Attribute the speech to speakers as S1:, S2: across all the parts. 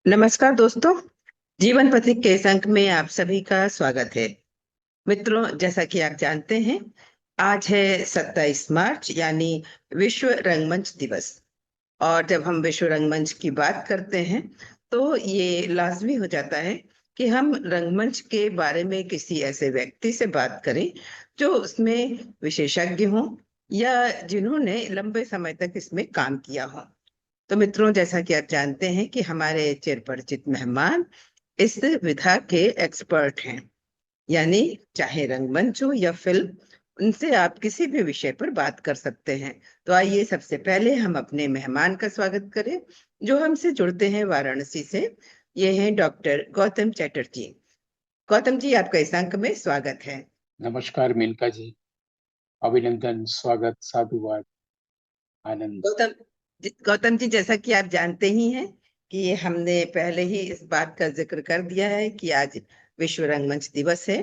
S1: नमस्कार दोस्तों। जीवन पथिक के इस अंक में आप सभी का स्वागत है। मित्रों, जैसा कि आप जानते हैं, आज है 27 मार्च यानी विश्व रंगमंच दिवस। और जब हम विश्व रंगमंच की बात करते हैं तो ये लाजमी हो जाता है कि हम रंगमंच के बारे में किसी ऐसे व्यक्ति से बात करें जो उसमें विशेषज्ञ हो या जिन्होंने लंबे समय तक इसमें काम किया हो। तो मित्रों, जैसा कि आप जानते हैं कि हमारे चिरपरिचित मेहमान इस विधा के एक्सपर्ट हैं। यानी चाहे रंगमंच हो या फिल्म, उनसे आप किसी भी विषय पर बात कर सकते हैं। तो आइए सबसे पहले हम अपने मेहमान का स्वागत करें जो हमसे जुड़ते हैं वाराणसी से। ये हैं डॉक्टर गौतम चैटर्जी। गौतम जी, आपका इस अंक में स्वागत है।
S2: नमस्कार मेनका जी। अभिनंदन, स्वागत, साधुवाद, आनंद।
S1: गौतम जी, जैसा कि आप जानते ही हैं कि हमने पहले ही इस बात का जिक्र कर दिया है कि आज विश्व रंगमंच दिवस है।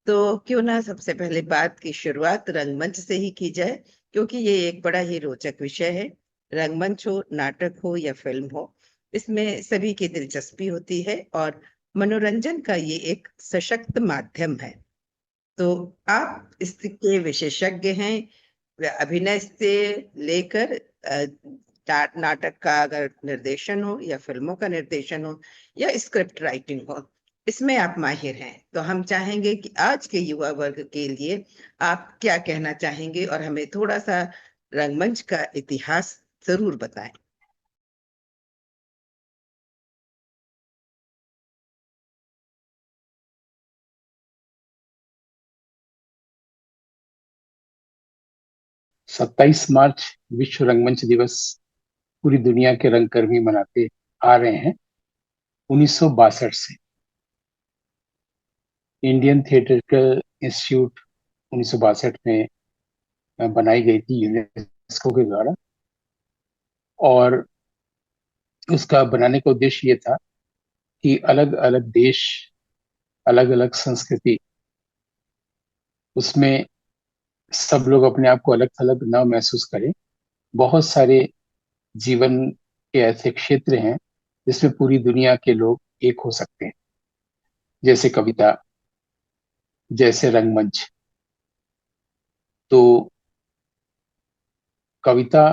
S1: तो क्यों ना सबसे पहले बात की शुरुआत रंगमंच से ही की जाए, क्योंकि ये एक बड़ा ही रोचक विषय है। रंगमंच हो, नाटक हो या फिल्म हो, इसमें सभी की दिलचस्पी होती है और मनोरंजन का ये एक सशक्त माध्यम है। तो आप इसके विशेषज्ञ हैं। अभिनय से लेकर नाटक का अगर निर्देशन हो या फिल्मों का निर्देशन हो या स्क्रिप्ट राइटिंग हो, इसमें आप माहिर हैं। तो हम चाहेंगे कि आज के युवा वर्ग के लिए आप क्या कहना चाहेंगे और हमें थोड़ा सा रंगमंच का इतिहास जरूर बताएं।
S2: 27 मार्च विश्व रंगमंच दिवस पूरी दुनिया के रंगकर्मी मनाते आ रहे हैं। 1962 से इंडियन थिएटरिकल इंस्टीट्यूट 1962 में बनाई गई थी यूनेस्को के द्वारा। और उसका बनाने का उद्देश्य ये था कि अलग अलग देश, अलग अलग संस्कृति, उसमें सब लोग अपने आप को अलग थलग न महसूस करें। बहुत सारे जीवन के ऐसे क्षेत्र हैं जिसमें पूरी दुनिया के लोग एक हो सकते हैं, जैसे कविता, जैसे रंगमंच। तो कविता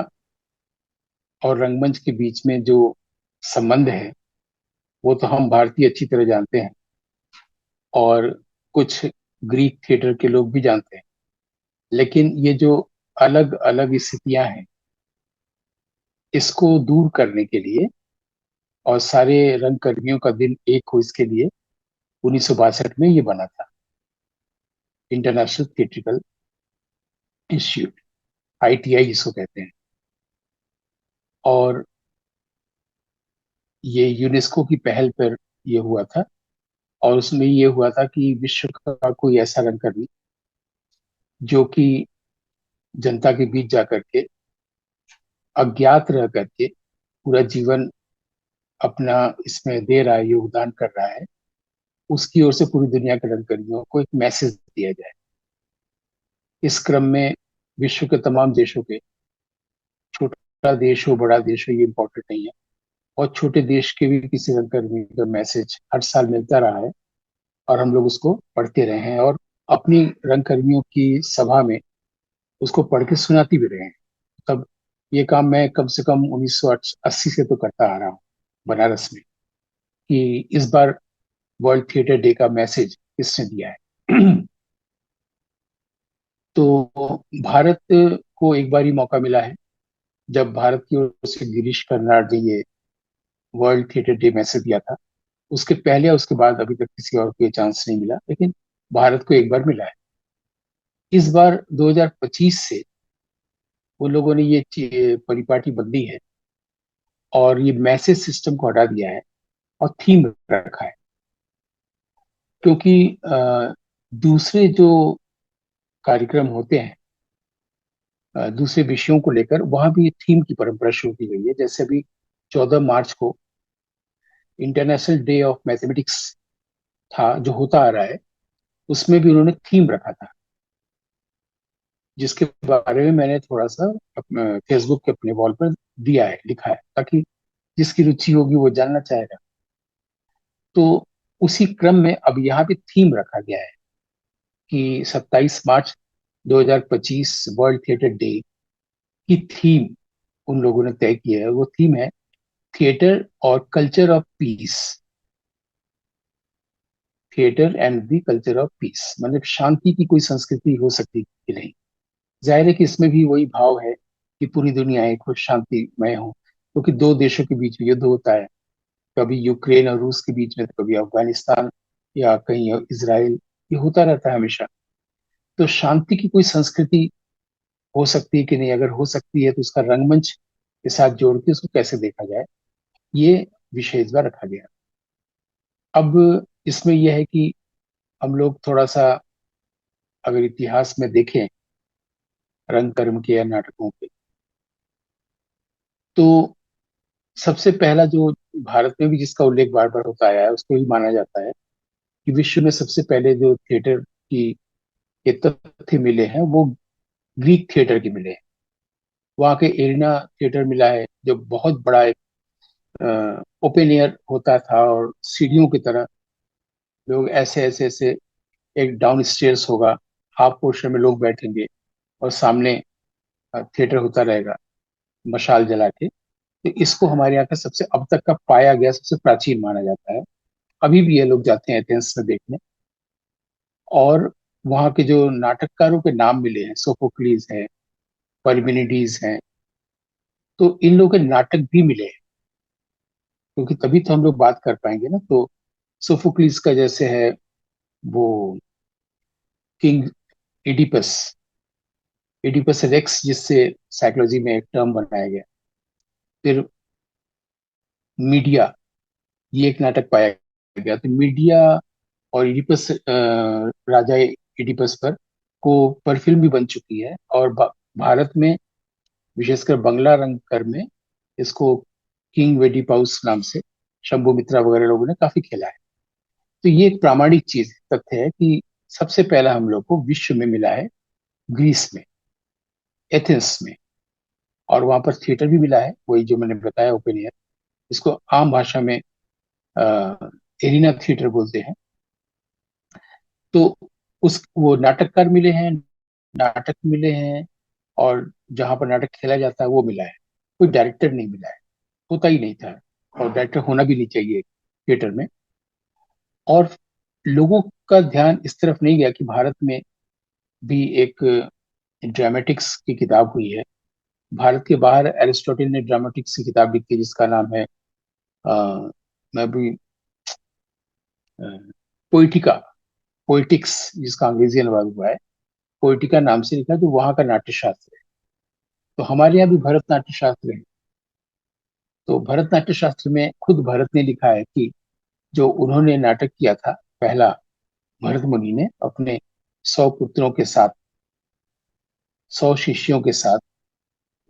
S2: और रंगमंच के बीच में जो संबंध है वो तो हम भारतीय अच्छी तरह जानते हैं, और कुछ ग्रीक थिएटर के लोग भी जानते हैं। लेकिन ये जो अलग अलग स्थितियां हैं, इसको दूर करने के लिए और सारे रंग कर्मियों का दिल एक हो, इसके लिए 1962 में ये बना था, इंटरनेशनल थिएट्रिकल इंस्टीट्यूट, ITI इसको कहते हैं। और ये यूनेस्को की पहल पर ये हुआ था। और उसमें ये हुआ था कि विश्व का कोई ऐसा रंगकर्मी जो कि जनता के बीच जाकर के अज्ञात रह करके पूरा जीवन अपना इसमें दे रहा है, योगदान कर रहा है, उसकी ओर से पूरी दुनिया के रंगकर्मियों को एक मैसेज दिया जाए। इस क्रम में विश्व के तमाम देशों के, छोटा देश हो बड़ा देश हो ये इम्पोर्टेंट नहीं है, और छोटे देश के भी किसी रंगकर्मी का मैसेज हर साल मिलता रहा है, और हम लोग उसको पढ़ते रहे हैं और अपनी रंगकर्मियों की सभा में उसको पढ़ के सुनाती भी रहे हैं। तब ये काम मैं कम से कम 1980 से तो करता आ रहा हूँ बनारस में, कि इस बार वर्ल्ड थिएटर डे का मैसेज किसने दिया है। तो भारत को एक बार ही मौका मिला है, जब भारत की ओर से गिरीश कर्नाड ने ये वर्ल्ड थिएटर डे मैसेज दिया था। उसके पहले या उसके बाद अभी तक किसी और को ये चांस नहीं मिला, लेकिन भारत को एक बार मिला है। इस बार 2025 से वो लोगों ने ये परिपाटी बदली है और ये मैसेज सिस्टम को हटा दिया है और थीम रखा है। क्योंकि दूसरे जो कार्यक्रम होते हैं दूसरे विषयों को लेकर, वहां भी थीम की परंपरा शुरू की गई है। जैसे अभी 14 मार्च को इंटरनेशनल डे ऑफ मैथमेटिक्स था जो होता आ रहा है, उसमें भी उन्होंने थीम रखा था, जिसके बारे में मैंने थोड़ा सा फेसबुक के अपने वॉल पर दिया है, लिखा है, ताकि जिसकी रुचि होगी वो जानना चाहेगा। तो उसी क्रम में अब यहाँ पे थीम रखा गया है कि 27 मार्च 2025 वर्ल्ड थिएटर डे की थीम उन लोगों ने तय की है। वो थीम है थिएटर और culture of peace. Theatre and the culture of peace, मतलब शांति की कोई संस्कृति हो सकती कि नहीं। जाहिर है कि इसमें भी वही भाव है कि पूरी दुनिया एक हो, शांतिमय हो, क्योंकि दो देशों के बीच में युद्ध होता है, कभी यूक्रेन और रूस के बीच में, तो कभी अफगानिस्तान या कहीं इसराइल, ये होता रहता है हमेशा। तो शांति की कोई संस्कृति हो सकती है कि नहीं, अगर हो सकती है तो उसका रंगमंच के साथ जोड़ के उसको कैसे देखा जाए, ये विषय इस बार रखा गया। अब इसमें यह है कि हम लोग थोड़ा सा अगर इतिहास में देखें रंग कर्म के या नाटकों के, तो सबसे पहला जो भारत में भी जिसका उल्लेख बार बार होता आया है, उसको ही माना जाता है कि विश्व में सबसे पहले जो थिएटर की के तथ्य मिले हैं वो ग्रीक थिएटर के मिले हैं। वहाँ के एरिना थिएटर मिला है, जो बहुत बड़ा एक ओपन एयर होता था, और सीढ़ियों की तरह लोग ऐसे ऐसे ऐसे, एक डाउन स्टेयर्स होगा, हाफ पोर्शन में लोग बैठेंगे और सामने थिएटर होता रहेगा मशाल जला के। तो इसको हमारे यहाँ का सबसे अब तक का पाया गया सबसे प्राचीन माना जाता है। अभी भी ये लोग जाते हैं एथेंस में देखने। और वहाँ के जो नाटककारों के नाम मिले हैं, सोफोक्लीज है, परमिनिडीज हैं, तो इन लोगों के नाटक भी मिले हैं, क्योंकि तभी तो हम लोग बात कर पाएंगे ना। तो सोफोक्लीज का जैसे है वो किंग इडिपस, इडिपस रेक्स, जिससे साइकोलॉजी में एक टर्म बनाया गया। फिर मीडिया, ये एक नाटक पाया गया। तो मीडिया और इडिपस, राजा इडिपस पर फिल्म भी बन चुकी है, और भारत में विशेषकर बंगला रंगकर में इसको किंग वेडिपाउस नाम से शंभु मित्रा वगैरह लोगों ने काफी खेला है। तो ये एक प्रामाणिक चीज तथ्य है कि सबसे पहला हम लोग को विश्व में मिला है ग्रीस में, एथेंस में। और वहां पर थिएटर भी मिला है, वही जो मैंने बताया ओपन एयर, इसको आम भाषा में एरिना थिएटर बोलते हैं। तो उस वो नाटककार मिले हैं, नाटक मिले हैं, और जहां पर नाटक खेला जाता है वो मिला है। कोई डायरेक्टर नहीं मिला है, होता ही नहीं था, और डायरेक्टर होना भी नहीं चाहिए थिएटर में। और लोगों का ध्यान इस तरफ नहीं गया कि भारत में भी एक ड्रामेटिक्स की किताब हुई है। भारत के बाहर एरिस्टोटल ने ड्रामेटिक्स की किताब लिखी, जिसका नाम है मैं भी पोइटिका, पोइटिक्स, जिसका अंग्रेजी अनुवाद हुआ है पोइटिका नाम से लिखा, जो वहां का नाट्य शास्त्र है। तो हमारे यहाँ भी भरतनाट्य शास्त्र है। तो भरतनाट्य शास्त्र में खुद भरत ने लिखा है कि जो उन्होंने नाटक किया था पहला, भरत मुनि ने अपने 100 पुत्रों के साथ, 100 शिष्यों के साथ,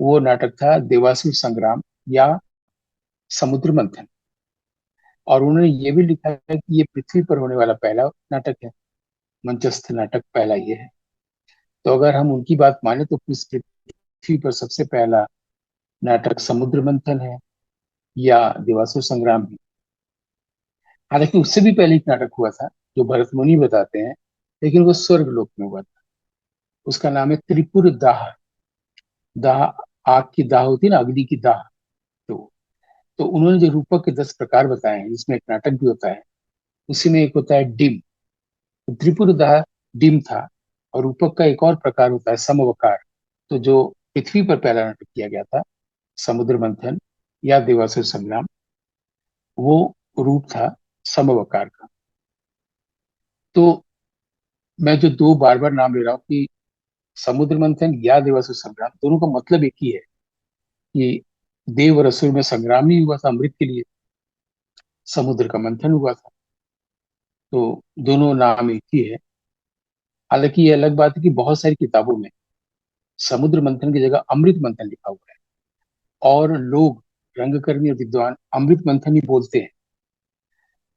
S2: वो नाटक था देवासुर संग्राम या समुद्र मंथन। और उन्होंने ये भी लिखा है कि ये पृथ्वी पर होने वाला पहला नाटक है, मंचस्थ नाटक पहला ये है। तो अगर हम उनकी बात माने तो इस पृथ्वी पर सबसे पहला नाटक समुद्र मंथन है या देवासुर संग्राम है। हालांकि उससे भी पहले एक नाटक हुआ था जो भरत मुनि बताते हैं, लेकिन वो स्वर्ग लोक में हुआ था। उसका नाम है त्रिपुर दाह। दाह, आग की दाह होती है ना, अग्नि की दाह। तो तो उन्होंने जो रूपक के 10 प्रकार बताए हैं, जिसमें एक नाटक भी होता है, उसी में एक होता है डिम। तो त्रिपुर दाह डिम था। और रूपक का एक और प्रकार होता है समवकार। तो जो पृथ्वी पर पहला नाटक किया गया था, समुद्र मंथन या देवासुर संग्राम, वो रूप था समवकार का। तो मैं जो दो बार बार नाम ले रहा हूँ कि समुद्र मंथन या देवासुर संग्राम, दोनों का मतलब एक ही है कि देव और असुर में संग्राम ही हुआ था अमृत के लिए, समुद्र का मंथन हुआ था। तो दोनों नाम एक ही है। हालांकि ये अलग बात है कि बहुत सारी किताबों में समुद्र मंथन की जगह अमृत मंथन लिखा हुआ है, और लोग, रंगकर्मी और विद्वान अमृत मंथन ही बोलते हैं।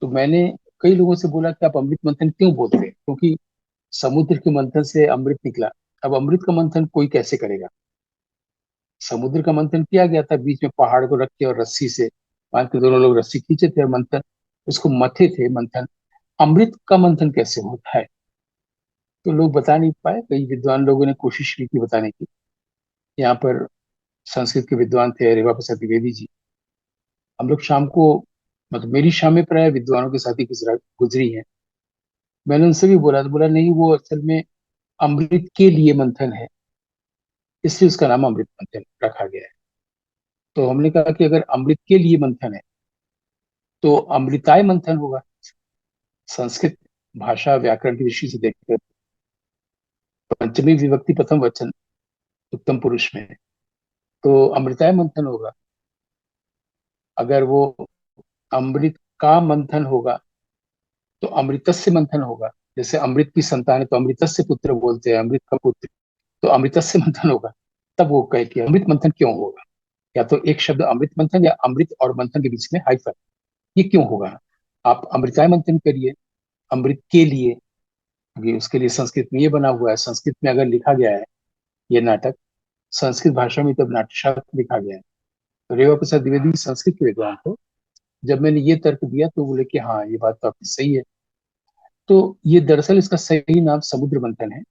S2: तो मैंने कई लोगों से बोला कि आप अमृत मंथन क्यों बोलते हैं, क्योंकि समुद्र के मंथन से अमृत निकला। अब अमृत का मंथन कोई कैसे करेगा? समुद्र का मंथन किया गया था बीच में पहाड़ को रख के, और रस्सी से बांध के दोनों लोग रस्सी खींचे थे और मंथन। उसको मथे थे मंथन। अमृत का मंथन कैसे होता है? तो लोग बता नहीं पाए। कई विद्वान लोगों ने कोशिश की थी बताने की। यहाँ पर संस्कृत के विद्वान थे रेवा प्रसाद द्विवेदी जी। हम लोग शाम को, मतलब मेरी शामें प्राय विद्वानों के साथ ही गुजरी हैं। मैंने उनसे भी बोला तो बोला नहीं, वो असल में अमृत के लिए मंथन है, इसलिए उसका नाम अमृत मंथन रखा गया है। तो हमने कहा कि अगर अमृत के लिए मंथन है तो अमृताय मंथन होगा। संस्कृत भाषा व्याकरण की दृष्टि से देखकर पंचमी विभक्ति प्रथम वचन उत्तम पुरुष में है, तो अमृताय मंथन होगा। अगर वो अमृत का मंथन होगा तो अमृतस्य मंथन होगा। जैसे अमृत की संतान है तो अमृतस्य पुत्र बोलते हैं, अमृत का पुत्र, तो अमृतस्य मंथन होगा। तब वो कहे कि अमृत मंथन क्यों होगा, या तो एक शब्द अमृत मंथन या अमृत और मंथन के बीच में हाइफन, ये क्यों होगा? आप अमृताय मंथन करिए अमृत के लिए, क्योंकि उसके लिए संस्कृत में ये बना हुआ है। संस्कृत में अगर लिखा गया है ये नाटक, संस्कृत भाषा में तब नाट्यशास्त्र लिखा गया है। तो रेवा प्रसाद द्विवेदी संस्कृत के विद्वान थे। जब मैंने ये तर्क दिया तो बोले कि हाँ ये बात तो आपकी सही है। तो ये दरअसल इसका सही नाम समुद्र मंथन है।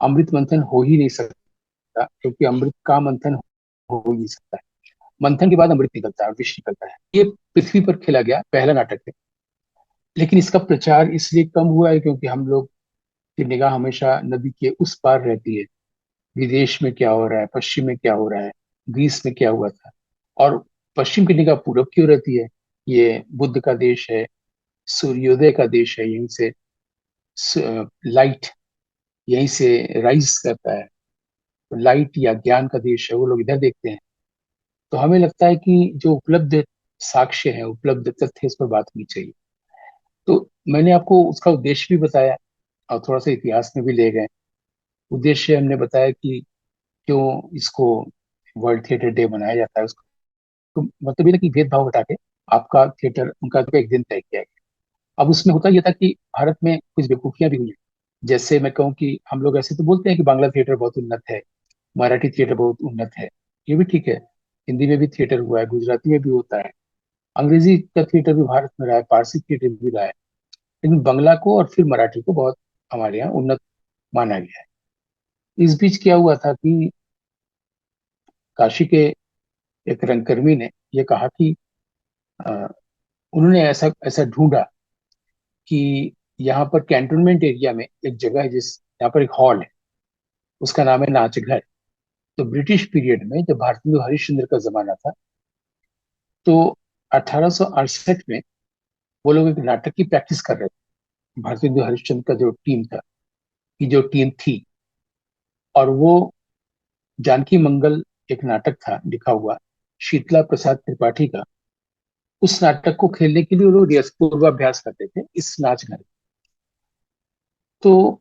S2: अमृत मंथन हो ही नहीं सकता, क्योंकि अमृत का मंथन हो ही नहीं सकता है। मंथन के बाद अमृत निकलता है, विष निकलता है। ये पृथ्वी पर खेला गया पहला नाटक है। लेकिन इसका प्रचार इसलिए कम हुआ है क्योंकि हम लोग की निगाह हमेशा नदी के उस पार रहती है। विदेश में क्या हो रहा है, पश्चिम में क्या हो रहा है, ग्रीस में क्या हुआ था। और पश्चिम की निगाह पूरब क्यों रहती है? ये बुद्ध का देश है, सूर्योदय का देश है, यहीं से लाइट यहीं से राइज करता है। तो लाइट या ज्ञान का देश है, वो लोग इधर देखते हैं। तो हमें लगता है कि जो उपलब्ध साक्ष्य है, उपलब्ध तथ्य, इस पर बात होनी चाहिए। तो मैंने आपको उसका उद्देश्य भी बताया और थोड़ा सा इतिहास में भी ले गए। उद्देश्य हमने बताया कि क्यों इसको वर्ल्ड थिएटर डे मनाया जाता है। उसको तो मतलब ये ना कि भेदभाव हटा के आपका थिएटर उनका तो एक दिन तय किया गया। अब उसमें होता यह था कि भारत में कुछ बेवकूफियां भी हुई। जैसे मैं कहूँ कि हम लोग ऐसे तो बोलते हैं कि बांग्ला थिएटर बहुत उन्नत है, मराठी थिएटर बहुत उन्नत है। ये भी ठीक है। हिंदी में भी थिएटर हुआ है, गुजराती में भी होता है, अंग्रेजी का थिएटर भी भारत में रहा है, पारसी थिएटर भी रहा है। लेकिन बंगला को और फिर मराठी को बहुत हमारे यहाँ उन्नत माना गया है। इस बीच क्या हुआ था कि काशी के एक रंगकर्मी ने ये कहा कि अ, उन्होंने ऐसा ऐसा ढूंढा कि यहाँ पर कैंटोनमेंट एरिया में एक जगह है, जिस यहाँ पर एक हॉल है, उसका नाम है नाचघर। तो ब्रिटिश पीरियड में जब भारतेंदु हरिश्चंद्र का जमाना था, तो 1868 में वो लोग एक नाटक की प्रैक्टिस कर रहे थे। भारतेंदु हरिश्चंद्र का जो टीम था, की जो टीम थी, और वो जानकी मंगल एक नाटक था लिखा हुआ शीतला प्रसाद त्रिपाठी का। उस नाटक को खेलने के लिए वो लोग पूर्वाभ्यास करते थे इस नाच घर। तो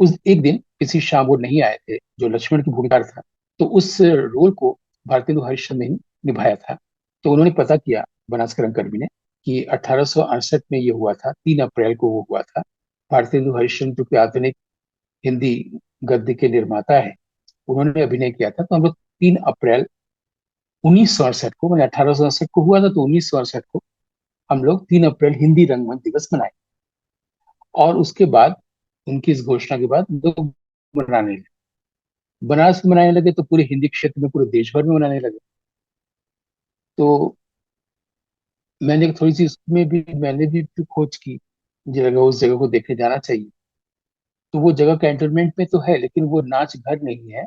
S2: उस एक दिन किसी शाम वो नहीं आए थे जो लक्ष्मण की भूमिका था। तो उस रोल को भारतेंदु हरिश्चंद्र ने ही निभाया था। तो उन्होंने पता किया, बनास कर्मी ने, कि 1868 में ये हुआ था, 3 अप्रैल को वो हुआ था। भारतेंदु हरिश्चंद्र के आधुनिक हिंदी गद्य के निर्माता है, उन्होंने अभिनय किया था। तो हम लोग 3 अप्रैल 1968 को, मैंने 1868 को हुआ था तो 1968 को हम लोग 3 अप्रैल हिंदी रंगमंच दिवस मनाए। और उसके बाद उनकी इस घोषणा के बाद लोग मनाने लगे। बनारस में मनाने लगे तो पूरे हिंदी क्षेत्र में, पूरे देश भर में मनाने लगे। तो मैंने थोड़ी सी उसमें भी मैंने भी खोज की, जगह उस जगह को देखने जाना चाहिए। तो वो जगह कैंटोनमेंट में तो है, लेकिन वो नाच घर नहीं है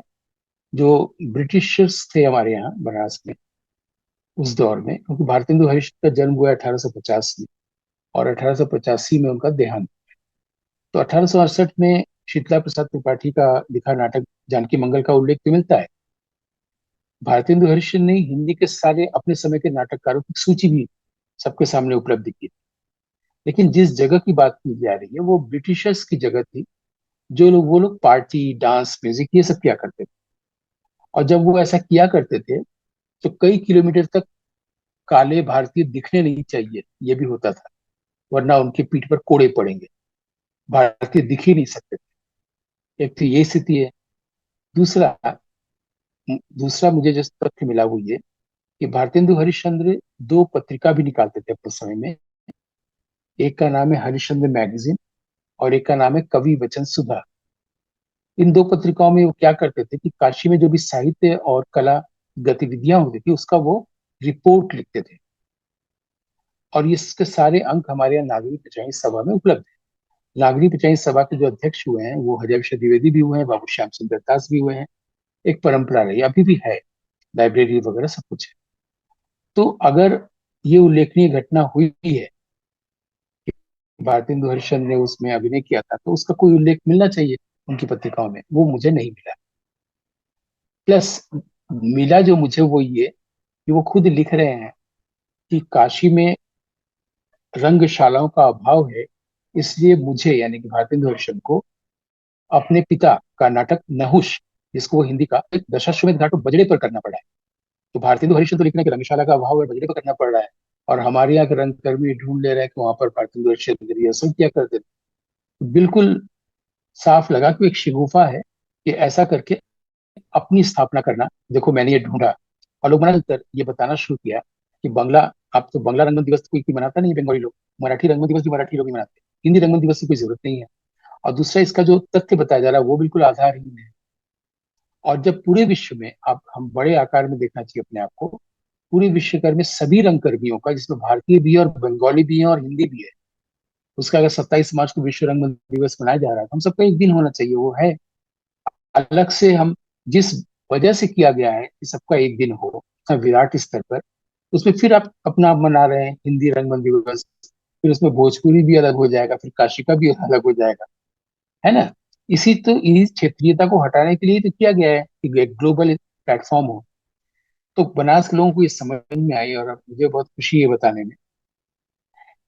S2: जो ब्रिटिशर्स थे हमारे यहाँ बनारस में उस दौर में। क्योंकि भारतेंदु हरिश्चंद्र का जन्म हुआ 1850 में, और 1885 में उनका देहांत। तो 1868 में शीतला प्रसाद त्रिपाठी का लिखा नाटक जानकी मंगल का उल्लेख तो मिलता है। भारतेंदु हरिश्चंद्र ने हिंदी के सारे अपने समय के नाटककारों की सूची भी सबके सामने उपलब्ध की। लेकिन जिस जगह की बात की जा रही है वो ब्रिटिशर्स की जगह थी। जो लोग, वो लोग पार्टी, डांस, म्यूजिक ये सब किया करते थे। और जब वो ऐसा किया करते थे तो कई किलोमीटर तक काले भारतीय दिखने नहीं चाहिए, ये भी होता था, वरना उनकी पीठ पर कोड़े पड़ेंगे। भारतीय दिख ही नहीं सकते थे। एक तो ये स्थिति है। दूसरा दूसरा मुझे जो तथ्य मिला वो ये कि भारतेंदु हरिश्चंद्र 2 पत्रिका भी निकालते थे अपने समय में। एक का नाम है हरिश्चंद्र मैगजीन और एक का नाम है कवि वचन सुधा। इन दो पत्रिकाओं में वो क्या करते थे कि काशी में जो भी साहित्य और कला गतिविधियां होती थी उसका वो रिपोर्ट लिखते थे। और इसके सारे अंक हमारे यहाँ नागरिक पंचायत सभा में उपलब्ध है। नागरिक पंचायत सभा के जो अध्यक्ष हुए हैं वो हृदय विश्व द्विवेदी भी हुए हैं, बाबू श्याम सुंदर दास भी हुए हैं। एक परंपरा रही, अभी भी है, लाइब्रेरी वगैरह सब कुछ है। तो अगर ये उल्लेखनीय घटना हुई है, भारतेंदु हरिश्चंद्र ने उसमें अभिनय किया था, तो उसका कोई उल्लेख मिलना चाहिए उनकी पत्रिकाओं में, वो मुझे नहीं मिला। प्लस मिला जो मुझे वो ये कि वो खुद लिख रहे हैं कि काशी में रंगशालाओं का अभाव है, इसलिए मुझे यानी कि भारतेंदु हरिश्चंद्र को अपने पिता का नाटक नहुष, जिसको वो हिंदी का एक दशाश्वमेध घाट बजड़े पर करना पड़ा है। तो भारतेंदु हरिश्चंद्र तो लिखने की रंगशाला का अभाव है, बजड़े पर करना पड़ रहा है, और हमारे यहाँ के रंगकर्मी ढूंढ ले रहे हैं कि वहां पर भारतेंदु हरिश्चंद्र रिहर्सल किया करते थे। तो बिल्कुल साफ लगा कि एक शिगुफा है कि ऐसा करके अपनी स्थापना करना। देखो मैंने ये ढूंढा और लोग मना ये बताना शुरू किया कि बंगला, आप तो बंगला रंगमंच दिवस तो कोई मनाता नहीं है, बंगाली लोग। मराठी रंगमंच दिवस भी मराठी लोग ही मनाते हैं, हिंदी रंगमंच दिवस की कोई जरूरत नहीं है। और दूसरा, इसका जो तथ्य बताया जा रहा है वो बिल्कुल आधारहीन है। और जब पूरे विश्व में, आप हम बड़े आकार में देखना चाहिए अपने आप को, पूरे विश्व भर में सभी रंग कर्मियों का, जिसमें भारतीय भी है और बंगाली भी है और हिंदी भी है, उसका अगर 27 मार्च को विश्व रंगमंच दिवस मनाया जा रहा है तो हम सबका एक दिन होना चाहिए। वो है अलग से, हम जिस वजह से किया गया है कि सबका एक दिन हो इतना विराट स्तर पर, उसमें फिर आप अपना मना रहे हैं हिंदी रंगमंच दिवस, फिर उसमें भोजपुरी भी अलग हो जाएगा, फिर काशी का भी अलग हो जाएगा, है ना। इस क्षेत्रीयता को हटाने के लिए तो किया गया है कि एक ग्लोबल प्लेटफॉर्म हो। तो बनास के लोगों को ये समझ में आई, और अब मुझे बहुत खुशी है बताने में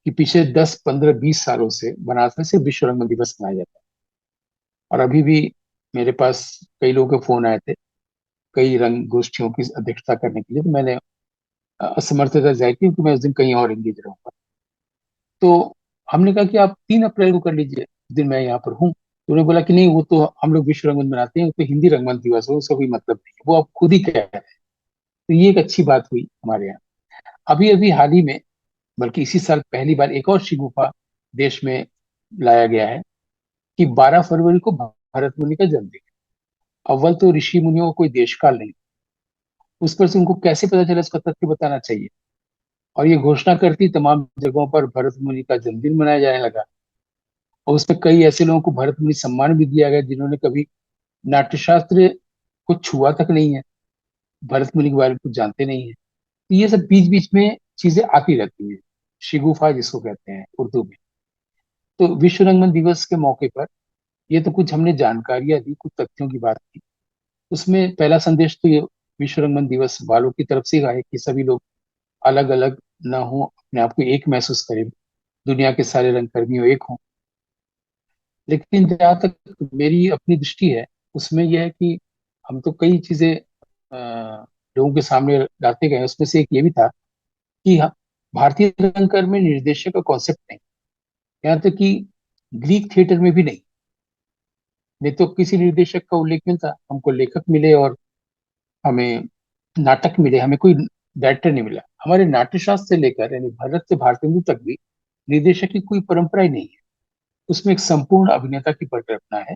S2: कि पिछले 10 15 20 सालों से बनारस में सिर्फ विश्व रंगमंच दिवस मनाया जाता है। और अभी भी मेरे पास कई लोगों के फोन आए थे कई रंग गोष्ठियों की अध्यक्षता करने के लिए, तो मैंने असमर्थता जाहिर की क्योंकि मैं उस दिन कहीं और एंगेज रहूंगा। तो हमने कहा कि आप 3 अप्रैल को कर लीजिए, उस दिन मैं यहाँ पर हूँ। तो उन्होंने बोला कि नहीं, वो तो हम लोग विश्व रंगमंच मनाते हैं, वो तो हिंदी रंगमंच दिवस है, उसका कोई मतलब नहीं है, वो आप खुद ही कह रहे हैं। तो ये एक अच्छी बात हुई हमारे यहाँ। अभी अभी हाल ही में, बल्कि इसी साल पहली बार एक और शिगुफा देश में लाया गया है कि 12 फरवरी को भरत मुनि का जन्मदिन है। अव्वल तो ऋषि मुनियों का कोई देश काल नहीं, उस पर से उनको कैसे पता चला, इसका तथ्य बताना चाहिए। और ये घोषणा करती तमाम जगहों पर भरत मुनि का जन्मदिन मनाया जाने लगा। और उसमें कई ऐसे लोगों को भरत मुनि सम्मान भी दिया गया जिन्होंने कभी नाट्यशास्त्र को छुआ तक नहीं है, भरत मुनि के बारे में कुछ जानते नहीं है। तो ये सब बीच बीच में चीजें आती रहती हैं, शिगुफा जिसको कहते हैं उर्दू में। तो विश्व रंगमंच दिवस के मौके पर ये तो कुछ हमने जानकारियां दी, कुछ तथ्यों की बात की। उसमें पहला संदेश तो ये विश्व रंगमंच दिवस वालों की तरफ से है कि सभी लोग अलग अलग ना हो, अपने आप को एक महसूस करें, दुनिया के सारे रंग कर्मियों एक हों। लेकिन जहाँ तक मेरी अपनी दृष्टि है उसमें यह है कि हम तो कई चीजें लोगों के सामने लाते गए, उसमें से एक ये भी था कि भारतीय रंगकर्म में निर्देशक का कॉन्सेप्ट नहीं, यहाँ तक कि ग्रीक थिएटर में भी नहीं। नहीं तो किसी निर्देशक का उल्लेख मिलता, हमको लेखक मिले और हमें नाटक मिले, हमें कोई डायरेक्टर नहीं मिला। हमारे नाट्यशास्त्र से लेकर यानी भरत से भारतेंदु तक भी निर्देशक की कोई परंपरा ही नहीं है। उसमें एक संपूर्ण अभिनेता की परिकल्पना है,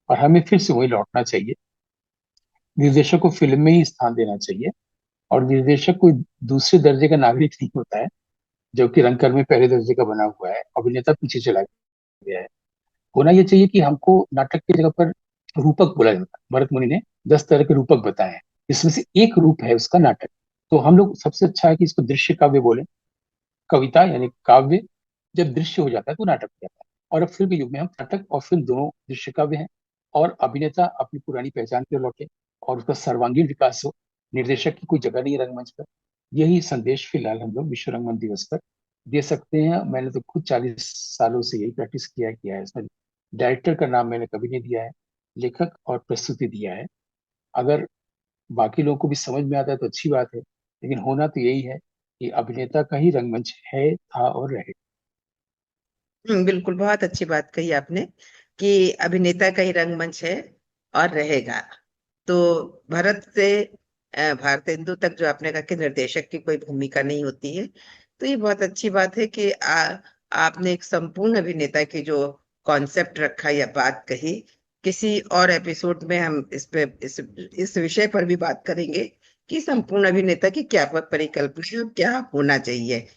S2: और हमें फिर से वही लौटना चाहिए। निर्देशक को फिल्म में ही स्थान देना चाहिए, और निर्देशक कोई दूसरे दर्जे का नागरिक नहीं होता है जो कि रंगकर्मी में पहले दर्जे का बना हुआ है, अभिनेता पीछे चला गया है। होना ये चाहिए कि हमको नाटक की जगह पर रूपक बोला जाता है। भरत मुनि ने 10 तरह के रूपक बताए हैं, इसमें से एक रूप है उसका नाटक। तो हम लोग सबसे अच्छा है कि इसको दृश्य काव्य बोले। कविता यानी काव्य जब दृश्य हो जाता है तो नाटक हो जाता है। और अब फिल्म के युग में हम नाटक और फिल्म दोनों दृश्य काव्य हैं, और अभिनेता अपनी पुरानी पहचान की ओर लौटे और उसका सर्वांगीण विकास हो। निर्देशक की कोई जगह नहीं है रंगमंच पर। यही संदेश फिलहाल हम लोग विश्व रंगमंच दिवस पर दे सकते हैं। मैंने तो खुद 40 सालों से यही प्रैक्टिस किया है। इसमें डायरेक्टर का नाम मैंने कभी नहीं दिया है, लेखक और प्रस्तुति दिया है। अगर बाकी लोगों को भी समझ में आता है तो अच्छी बात है, लेकिन होना तो यही है कि अभिनेता का ही रंगमंच है, था और रहे।
S1: बिल्कुल, बहुत अच्छी बात कही आपने कि अभिनेता का ही रंगमंच है और रहेगा। तो भरत से भारतेंदु तक जो आपने कहा कि निर्देशक की कोई भूमिका नहीं होती है, तो ये बहुत अच्छी बात है कि आपने एक संपूर्ण अभिनेता की जो कॉन्सेप्ट रखा या बात कही, किसी और एपिसोड में हम इस विषय पर भी बात करेंगे कि संपूर्ण अभिनेता की क्या परिकल्पना है और क्या होना चाहिए।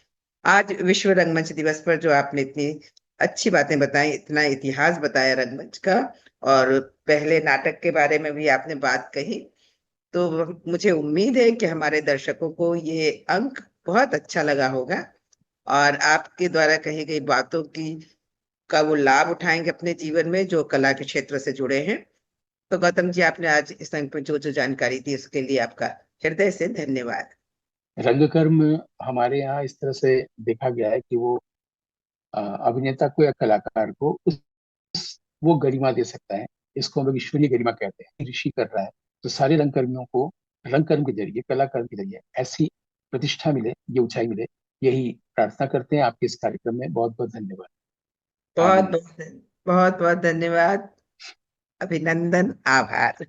S1: आज विश्व रंगमंच दिवस पर जो आपने इतनी अच्छी बातें बताई, इतना इतिहास बताया रंगमंच का, और पहले नाटक के बारे में भी आपने बात कही, तो मुझे उम्मीद है कि हमारे दर्शकों को ये अंक बहुत अच्छा लगा होगा और आपके द्वारा कही गई बातों की का वो लाभ उठाएंगे अपने जीवन में, जो कला के क्षेत्र से जुड़े हैं। तो गौतम जी, आपने आज इस अंक में जो जो जानकारी दी उसके लिए आपका हृदय से धन्यवाद।
S2: रंगकर्म हमारे यहाँ इस तरह से देखा गया है कि वो अभिनेता को या कलाकार को वो गरिमा दे सकता है। इसको हम लोग ईश्वरीय गरिमा कहते हैं। ऋषि कर रहा है तो सारे रंगकर्मियों को रंगकर्म के जरिए, कलाकर्म के जरिए ऐसी प्रतिष्ठा मिले, ये ऊंचाई मिले, यही प्रार्थना करते हैं। आपके इस कार्यक्रम में बहुत बहुत धन्यवाद।
S1: बहुत
S2: आनंद।
S1: बहुत बहुत बहुत धन्यवाद। अभिनंदन, आभार।